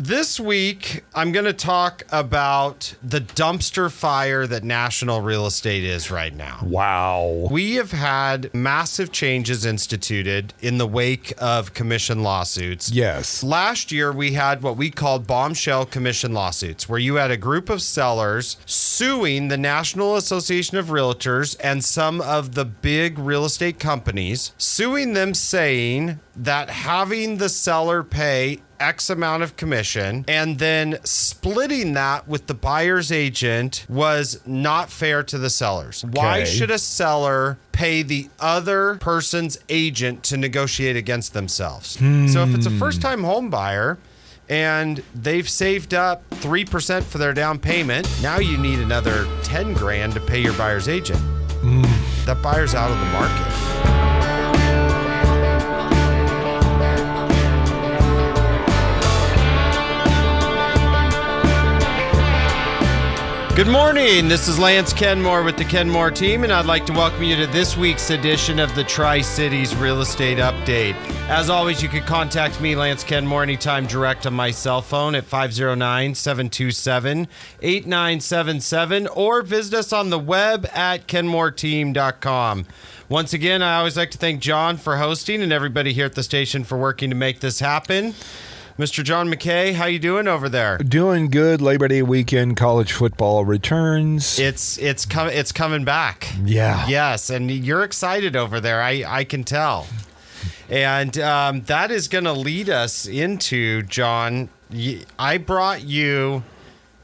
this week, I'm going to talk about the dumpster fire that national real estate is right now. Wow. We have had massive changes instituted in the wake of commission lawsuits. Yes. Last year, we had what we called bombshell commission lawsuits, where you had a group of sellers suing the National Association of Realtors and some of the big real estate companies, suing them saying that having the seller pay X amount of commission and then splitting that with the buyer's agent was not fair to the sellers. Okay. Why should a seller pay the other person's agent to negotiate against themselves? So if it's a first-time home buyer and they've saved up 3% for their down payment, now you need another 10 grand to pay your buyer's agent. That buyer's out of the market. Good morning. This is Lance Kenmore with the Kenmore team, and I'd like to welcome you to this week's edition of the Tri-Cities Real Estate Update. As always, you can contact me, Lance Kenmore, anytime direct on my cell phone at 509-727-8977 or visit us on the web at kenmoreteam.com. Once again, I always like to thank John for hosting and everybody here at the station for working to make this happen. Mr. John McKay, how you doing over there? Doing good. Labor Day weekend, college football returns. It's coming back. Yeah. Yes, and you're excited over there. I can tell. And that is going to lead us into, John, I brought you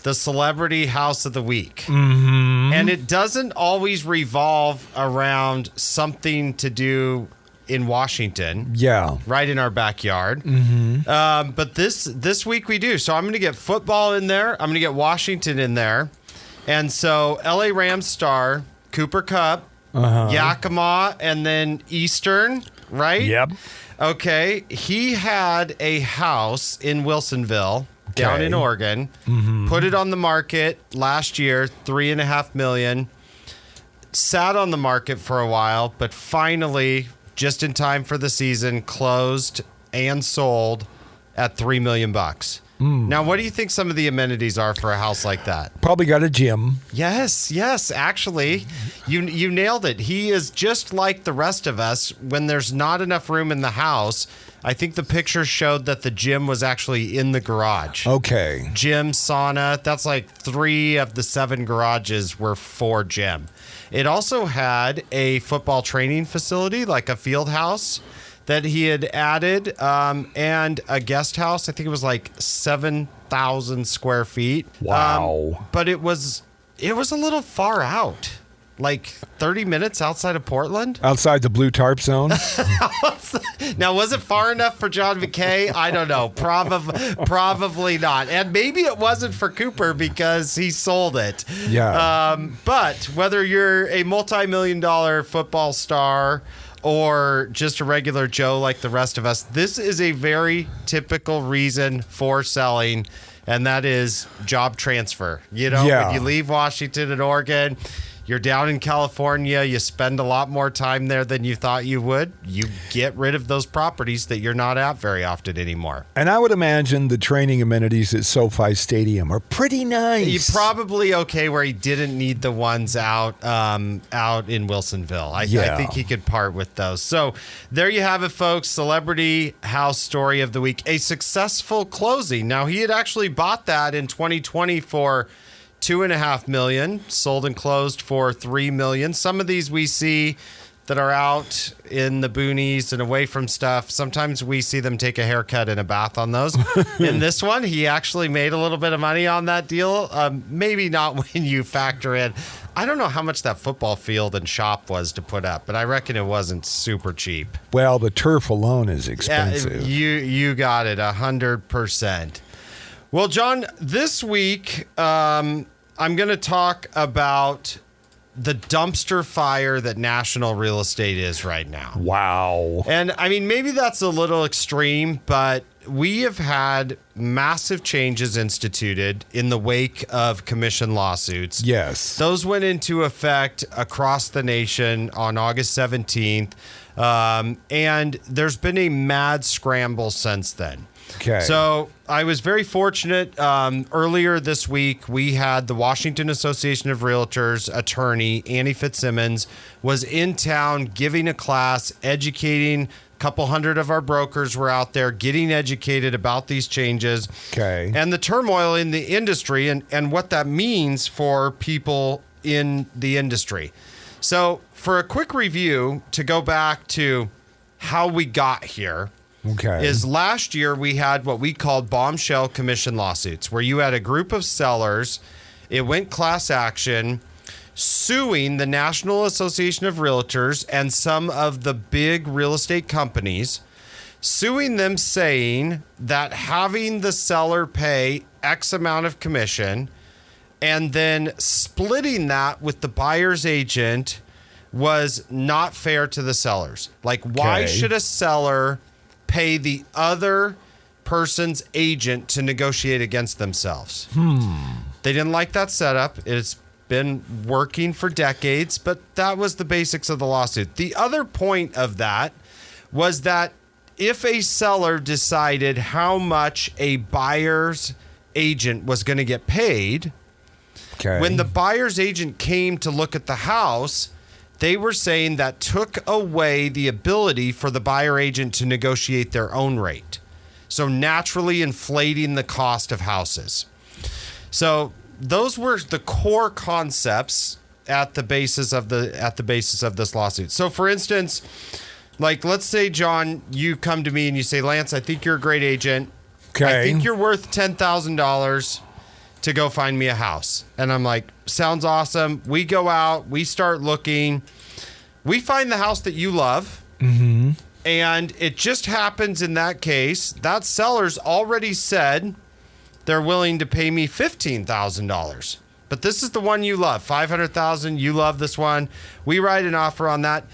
the Celebrity House of the Week. Mm-hmm. And it doesn't always revolve around something to do in Washington. Yeah. Right in our backyard. Mm-hmm. But this week we do. So I'm going to get football in there. I'm going to get Washington in there. And so LA Rams star Cooper Kupp, Yakima, and then Eastern, right? Yep. Okay. He had a house in Wilsonville down in Oregon, put it on the market last year, $3.5 million, sat on the market for a while, but finally, just in time for the season, closed and sold at $3 million. Now, what do you think some of the amenities are for a house like that? Probably got a gym. Yes, actually, you nailed it. He is just like the rest of us. When there's not enough room in the house, I think the pictures showed that the gym was actually in the garage. Okay. Gym, sauna, that's like 3 of the 7 garages were for gym. It also had a football training facility, like a field house that he had added, and a guest house. I think it was like 7,000 square feet. Wow. But it was a little far out, like 30 minutes outside of Portland. Outside the blue tarp zone? Now, was it far enough for John McKay? I don't know. Probably not. And maybe it wasn't for Cooper because he sold it. Yeah. But whether you're a multi-million-dollar football star or just a regular Joe like the rest of us, this is a very typical reason for selling, and that is job transfer. You know, when you leave Washington and Oregon, you're down in California, you spend a lot more time there than you thought you would. You get rid of those properties that you're not at very often anymore. And I would imagine the training amenities at SoFi Stadium are pretty nice. You're probably okay where he didn't need the ones out in Wilsonville. I think he could part with those. So there you have it, folks. Celebrity House Story of the Week. A successful closing. Now, he had actually bought that in 2020 for $2.5 million, sold and closed for $3 million. Some of these we see that are out in the boonies and away from stuff. Sometimes we see them take a haircut and a bath on those. In this one, he actually made a little bit of money on that deal. Maybe not when you factor in. I don't know how much that football field and shop was to put up, but I reckon it wasn't super cheap. Well, the turf alone is expensive. You got it, 100%. Well, John, this week, I'm going to talk about the dumpster fire that national real estate is right now. Wow. And I mean, maybe that's a little extreme, but we have had massive changes instituted in the wake of commission lawsuits. Yes. Those went into effect across the nation on August 17th. And there's been a mad scramble since then. Okay. So I was very fortunate. Earlier this week, we had the Washington Association of Realtors attorney, Annie Fitzsimmons, was in town giving a class, educating. A couple hundred of our brokers were out there getting educated about these changes. Okay. And the turmoil in the industry and what that means for people in the industry. So for a quick review, to go back to how we got here, is last year we had what we called bombshell commission lawsuits, where you had a group of sellers, it went class action, suing the National Association of Realtors and some of the big real estate companies, suing them saying that having the seller pay X amount of commission and then splitting that with the buyer's agent was not fair to the sellers. Like, why should a seller pay the other person's agent to negotiate against themselves? They didn't like that setup. It's been working for decades, but that was the basics of the lawsuit. The other point of that was that if a seller decided how much a buyer's agent was going to get paid, when the buyer's agent came to look at the house, they were saying that took away the ability for the buyer agent to negotiate their own rate. So naturally inflating the cost of houses. So those were the core concepts at the basis of this lawsuit. So for instance, like, let's say, John, you come to me and you say, Lance, I think you're a great agent. I think you're worth $10,000 to go find me a house. And I'm like, sounds awesome. We go out, we start looking, we find the house that you love. And it just happens in that case, that seller's already said they're willing to pay me $15,000. But this is the one you love, $500,000. You love this one. We write an offer on that.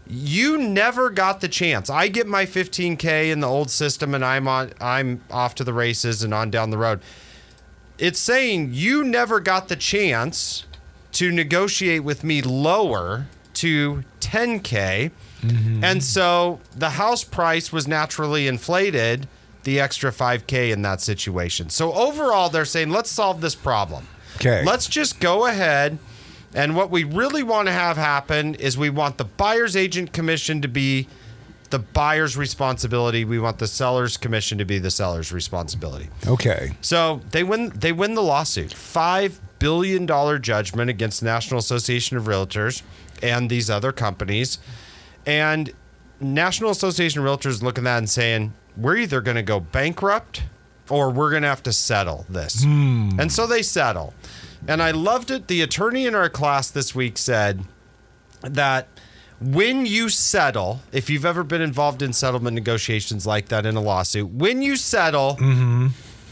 You never got the chance. I get my $15K in the old system and I'm off to the races and on down the road. It's saying you never got the chance to negotiate with me lower to $10K. And so the house price was naturally inflated, the extra $5K in that situation. So overall, they're saying, let's solve this problem. Let's just go ahead. And what we really want to have happen is we want the buyer's agent commission to be the buyer's responsibility. We want the seller's commission to be the seller's responsibility. So they win the lawsuit. $5 billion judgment against the National Association of Realtors and these other companies. And National Association of Realtors looking at that and saying, we're either going to go bankrupt or we're going to have to settle this. And so they settle. And I loved it. The attorney in our class this week said that when you settle, if you've ever been involved in settlement negotiations like that in a lawsuit, when you settle,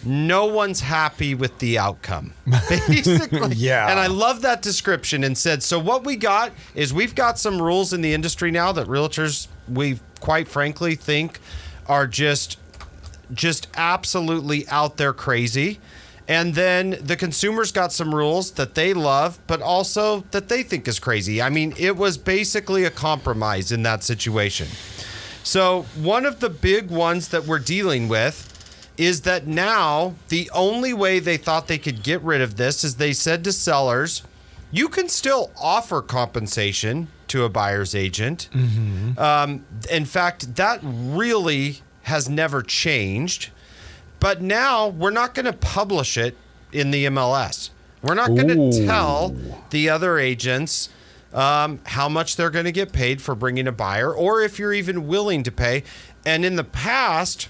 no one's happy with the outcome, basically. And I love that description, and said, so what we got is we've got some rules in the industry now that realtors, we quite frankly think are just absolutely out there crazy. And then the consumers got some rules that they love, but also that they think is crazy. I mean, it was basically a compromise in that situation. So one of the big ones that we're dealing with is that now the only way they thought they could get rid of this is they said to sellers, you can still offer compensation to a buyer's agent. In fact, that really has never changed. But now we're not going to publish it in the MLS. We're not going to tell the other agents how much they're going to get paid for bringing a buyer, or if you're even willing to pay. And in the past,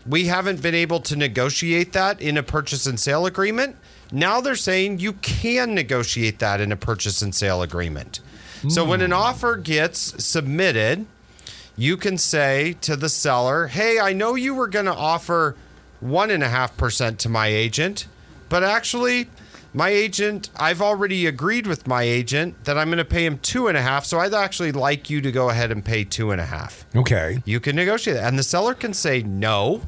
we haven't been able to negotiate that in a purchase and sale agreement. Now they're saying you can negotiate that in a purchase and sale agreement. So when an offer gets submitted, you can say to the seller, hey, I know you were going to offer 1.5% to my agent, but actually my agent, I've already agreed with my agent that I'm going to pay him 2.5%. So I'd actually like you to go ahead and pay 2.5%. You can negotiate that. And the seller can say no.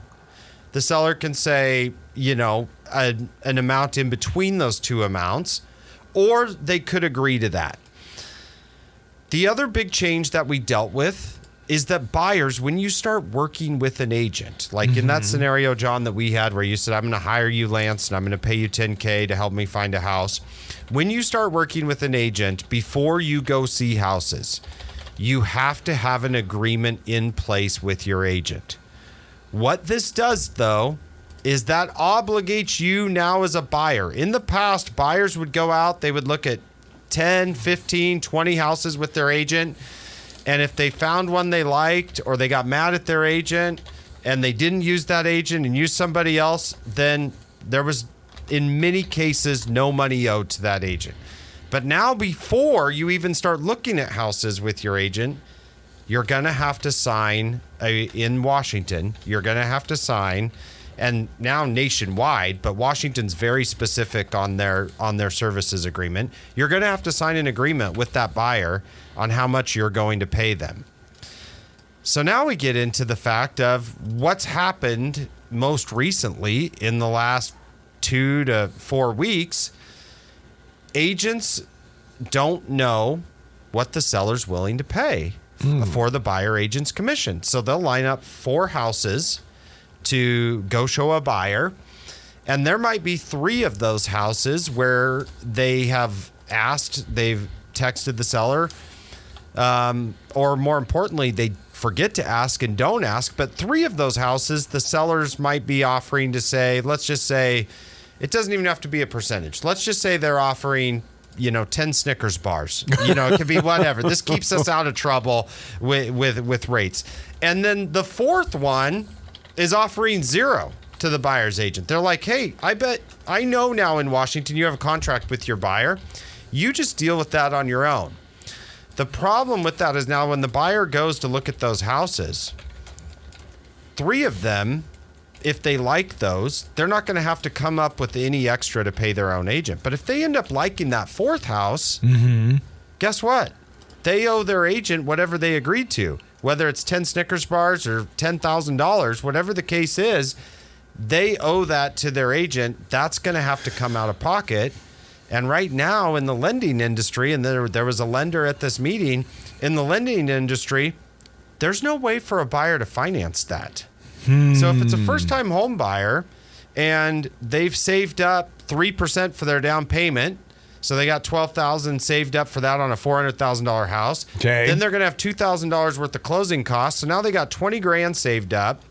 The seller can say, an amount in between those two amounts, or they could agree to that. The other big change that we dealt with is that buyers, when you start working with an agent, like in that scenario, John, that we had where you said, I'm going to hire you, Lance, and I'm going to pay you $10K to help me find a house. When you start working with an agent, before you go see houses, you have to have an agreement in place with your agent. What this does, though, is that obligates you now as a buyer. In the past, buyers would go out, they would look at 10, 15, 20 houses with their agent. And if they found one they liked, or they got mad at their agent and they didn't use that agent and used somebody else, then there was, in many cases, no money owed to that agent. But now, before you even start looking at houses with your agent, you're going to have to sign in Washington. You're going to have to sign, and now nationwide, but Washington's very specific on their services agreement. You're going to have to sign an agreement with that buyer on how much you're going to pay them. So now we get into the fact of what's happened most recently in the last 2 to 4 weeks. Agents don't know what the seller's willing to pay for the buyer agent's commission. So they'll line up 4 houses to go show a buyer, and there might be 3 of those houses where they've texted the seller, or more importantly, they forget to ask and don't ask. But 3 of those houses, the sellers might be offering to say, let's just say, it doesn't even have to be a percentage. Let's just say they're offering, 10 Snickers bars. It could be whatever. This keeps us out of trouble with rates. And then the 4th one is offering 0 to the buyer's agent. They're like, hey, I know now in Washington you have a contract with your buyer. You just deal with that on your own. The problem with that is now when the buyer goes to look at those houses, 3 of them, if they like those, they're not going to have to come up with any extra to pay their own agent. But if they end up liking that 4th house, guess what? They owe their agent whatever they agreed to, whether it's 10 Snickers bars or $10,000, whatever the case is, they owe that to their agent. That's going to have to come out of pocket. And right now in the lending industry, and there was a lender at this meeting, in the lending industry, there's no way for a buyer to finance that. So if it's a first-time home buyer and they've saved up 3% for their down payment, so they got $12,000 saved up for that on a $400,000 house. Okay. Then they're going to have $2,000 worth of closing costs. So now they got $20,000 saved up,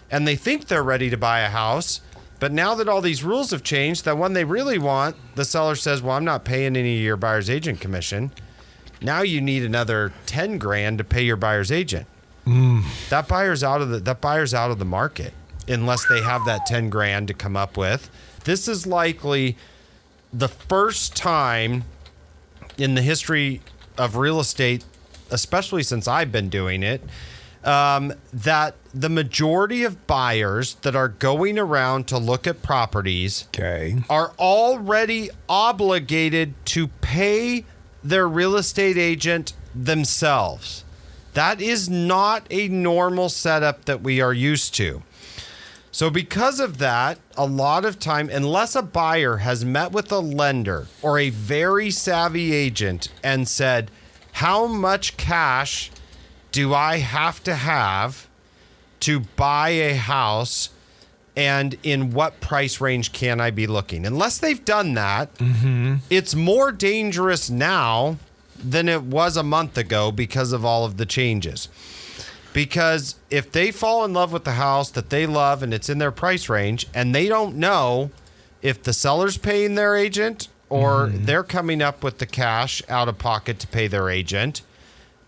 and they think they're ready to buy a house. But now that all these rules have changed, that when they really want, the seller says, well, I'm not paying any of your buyer's agent commission. Now you need another $10,000 to pay your buyer's agent. That buyer's out of the market unless they have that $10,000 to come up with. This is likely the first time in the history of real estate, especially since I've been doing it, that the majority of buyers that are going around to look at properties are already obligated to pay their real estate agent themselves. That is not a normal setup that we are used to. So because of that, a lot of time, unless a buyer has met with a lender or a very savvy agent and said, how much cash do I have to buy a house, and in what price range can I be looking? Unless they've done that, it's more dangerous now than it was a month ago because of all of the changes. Because if they fall in love with the house that they love and it's in their price range, and they don't know if the seller's paying their agent or they're coming up with the cash out of pocket to pay their agent,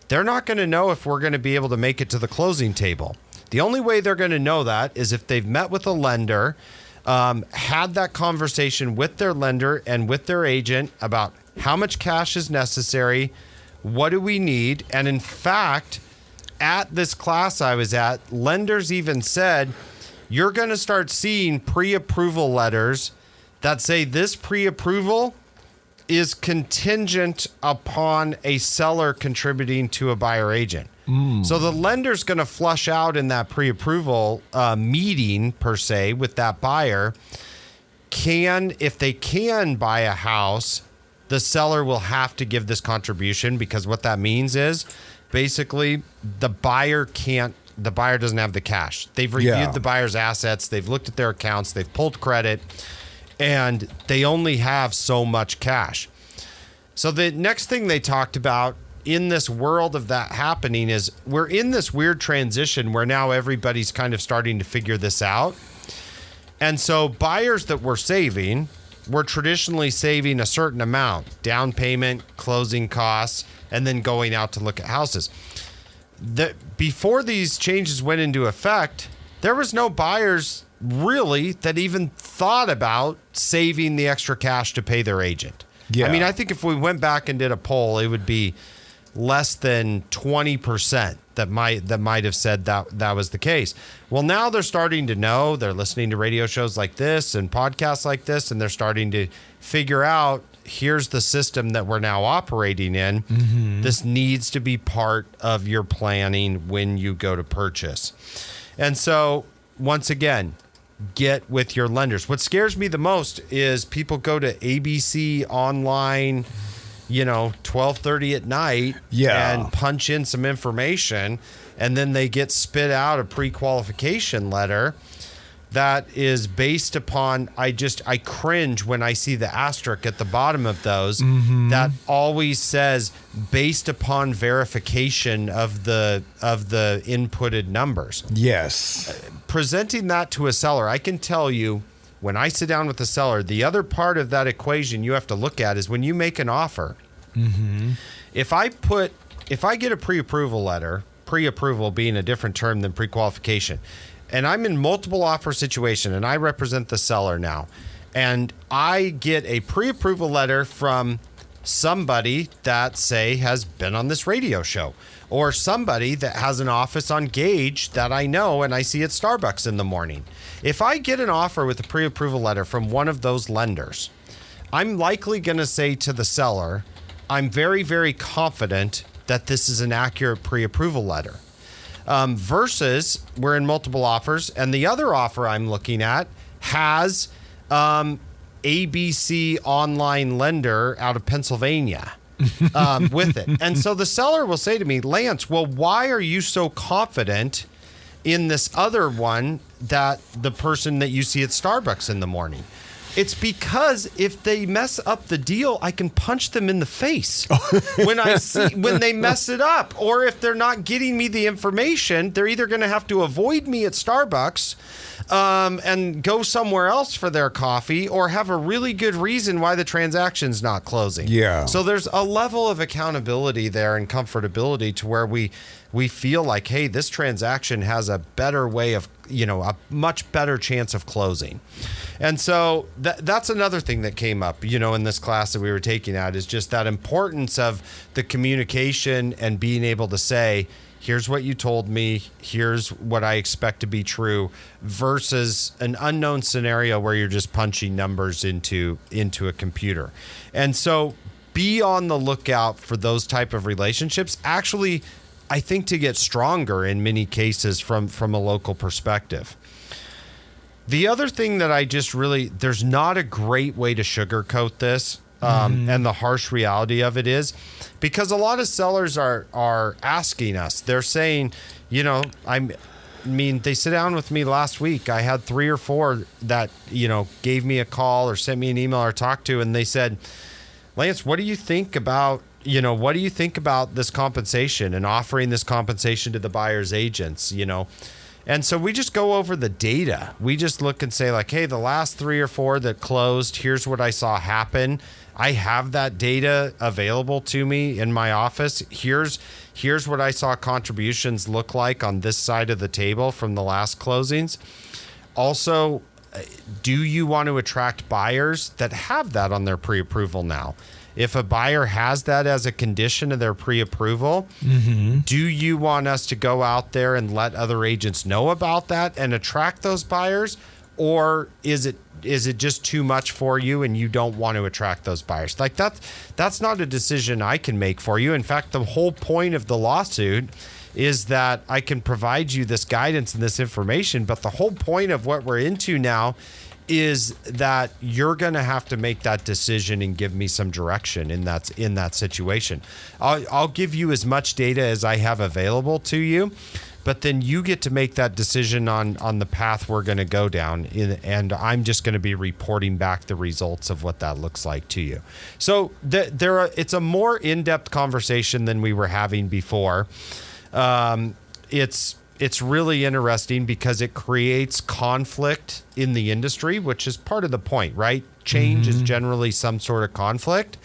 they're not going to know if we're going to be able to make it to the closing table. The only way they're going to know that is if they've met with a lender, had that conversation with their lender and with their agent about how much cash is necessary, what do we need, and in fact, at this class I was at, lenders even said, you're going to start seeing pre-approval letters that say this pre-approval is contingent upon a seller contributing to a buyer agent. So the lender's going to flush out in that pre-approval meeting, per se, with that buyer, if they can buy a house, the seller will have to give this contribution, because what that means is basically the buyer doesn't have the cash. They've reviewed the buyer's assets. They've looked at their accounts. They've pulled credit, and they only have so much cash. So the next thing they talked about in this world of that happening is we're in this weird transition where now everybody's kind of starting to figure this out. And so buyers that were traditionally saving a certain amount, down payment, closing costs, and then going out to look at houses. Before these changes went into effect, there was no buyers really that even thought about saving the extra cash to pay their agent. Yeah. I mean, I think if we went back and did a poll, it would be less than 20% that might have said that was the case. Well, now they're starting to know. They're listening to radio shows like this and podcasts like this, and they're starting to figure out, here's the system that we're now operating in. Mm-hmm. This needs to be part of your planning when you go to purchase. And so, once again, get with your lenders. What scares me the most is people go to ABC online, 12:30 at night and punch in some information, and then they get spit out a pre-qualification letter that is based upon, I cringe when I see the asterisk at the bottom of those that always says based upon verification of the inputted numbers. Yes. Presenting that to a seller, I can tell you, when I sit down with the seller, the other part of that equation you have to look at is when you make an offer. Mm-hmm. If I get a pre-approval letter, pre-approval being a different term than pre-qualification, and I'm in multiple offer situation and I represent the seller now, and I get a pre-approval letter from somebody that, say, has been on this radio show, or somebody that has an office on Gage that I know and I see at Starbucks in the morning. If I get an offer with a pre-approval letter from one of those lenders, I'm likely going to say to the seller, I'm very, very confident that this is an accurate pre-approval letter. Versus we're in multiple offers, and the other offer I'm looking at has ABC online lender out of Pennsylvania with it. And so the seller will say to me, Lance, well, why are you so confident in this other one that the person that you see at Starbucks in the morning? It's because if they mess up the deal, I can punch them in the face when they mess it up. Or if they're not getting me the information, they're either going to have to avoid me at Starbucks and go somewhere else for their coffee, or have a really good reason why the transaction's not closing. Yeah. So there's a level of accountability there and comfortability to where we feel like, hey, this transaction has a better way of, a much better chance of closing. And so that's another thing that came up, in this class that we were taking at, is just that importance of the communication and being able to say, here's what you told me, here's what I expect to be true, versus an unknown scenario where you're just punching numbers into a computer. And so be on the lookout for those type of relationships. Actually, I think to get stronger in many cases from a local perspective. The other thing that there's not a great way to sugarcoat this, and the harsh reality of it is, because a lot of sellers are asking us, they're saying, they sit down with me last week. I had 3 or 4 that, gave me a call or sent me an email or talked to, and they said, Lance, what do you think about this compensation and offering this compensation to the buyer's agents, And so we just go over the data. We just look and say, like, hey, the last 3 or 4 that closed, here's what I saw happen. I have that data available to me in my office. Here's what I saw contributions look like on this side of the table from the last closings. Also, do you want to attract buyers that have that on their pre-approval now? If a buyer has that as a condition of their pre-approval, do you want us to go out there and let other agents know about that and attract those buyers? Or is it just too much for you and you don't want to attract those buyers? Like that's not a decision I can make for you. In fact, the whole point of the lawsuit is that I can provide you this guidance and this information, but the whole point of what we're into now is that you're going to have to make that decision and give me some direction in that situation. I'll give you as much data as I have available to you, but then you get to make that decision on the path we're going to go down, and I'm just going to be reporting back the results of what that looks like to you. So it's a more in-depth conversation than we were having before. It's really interesting because it creates conflict in the industry, which is part of the point, right? Change is generally some sort of conflict.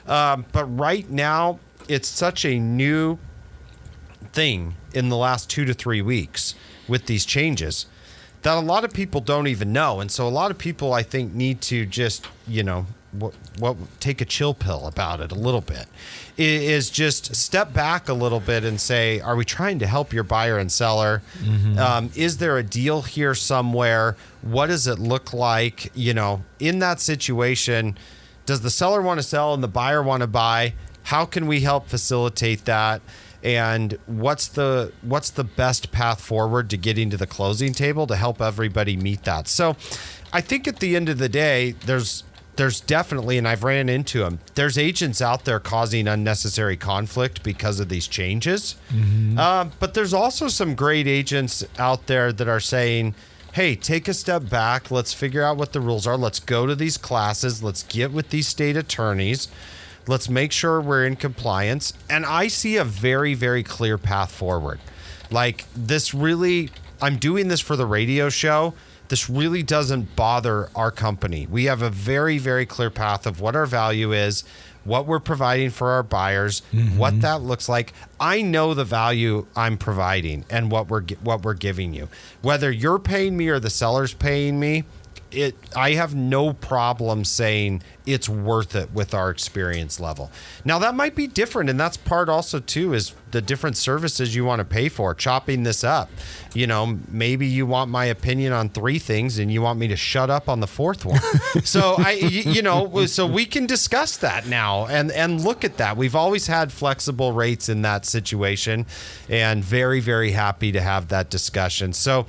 But right now, it's such a new thing in the last 2 to 3 weeks with these changes that a lot of people don't even know. And so a lot of people, I think, need to just, take a chill pill about it a little bit, is just step back a little bit and say, are we trying to help your buyer and seller? Is there a deal here somewhere? What does it look like? In that situation, does the seller want to sell and the buyer want to buy? How can we help facilitate that? And what's the best path forward to getting to the closing table to help everybody meet that? So I think at the end of the day, there's definitely, and I've ran into them, there's agents out there causing unnecessary conflict because of these changes. But there's also some great agents out there that are saying, hey, take a step back. Let's figure out what the rules are. Let's go to these classes. Let's get with these state attorneys. Let's make sure we're in compliance. And I see a very, very clear path forward. Like this really, I'm doing this for the radio show. This really doesn't bother our company. We have a very, very clear path of what our value is, what we're providing for our buyers, what that looks like. I know the value I'm providing and what we're giving you. Whether you're paying me or the seller's paying me, I have no problem saying it's worth it with our experience level. Now that might be different, and that's part also too is the different services you want to pay for, chopping this up. Maybe you want my opinion on 3 things and you want me to shut up on the 4th one. So so we can discuss that now and look at that. We've always had flexible rates in that situation, and very, very happy to have that discussion. So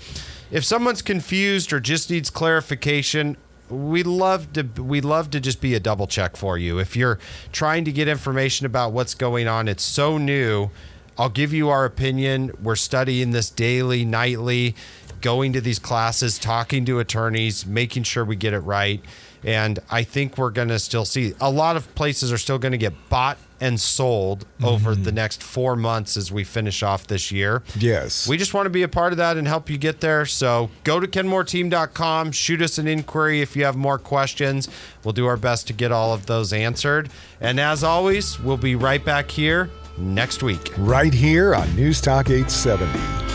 if someone's confused or just needs clarification, we love to just be a double check for you. If you're trying to get information about what's going on, it's so new. I'll give you our opinion. We're studying this daily, nightly, going to these classes, talking to attorneys, making sure we get it right. And I think we're going to still see a lot of places are still going to get bought and sold over the next 4 months as we finish off this year. Yes. We just want to be a part of that and help you get there. So go to kenmoreteam.com, shoot us an inquiry if you have more questions. We'll do our best to get all of those answered. And as always, we'll be right back here next week. Right here on News Talk 870.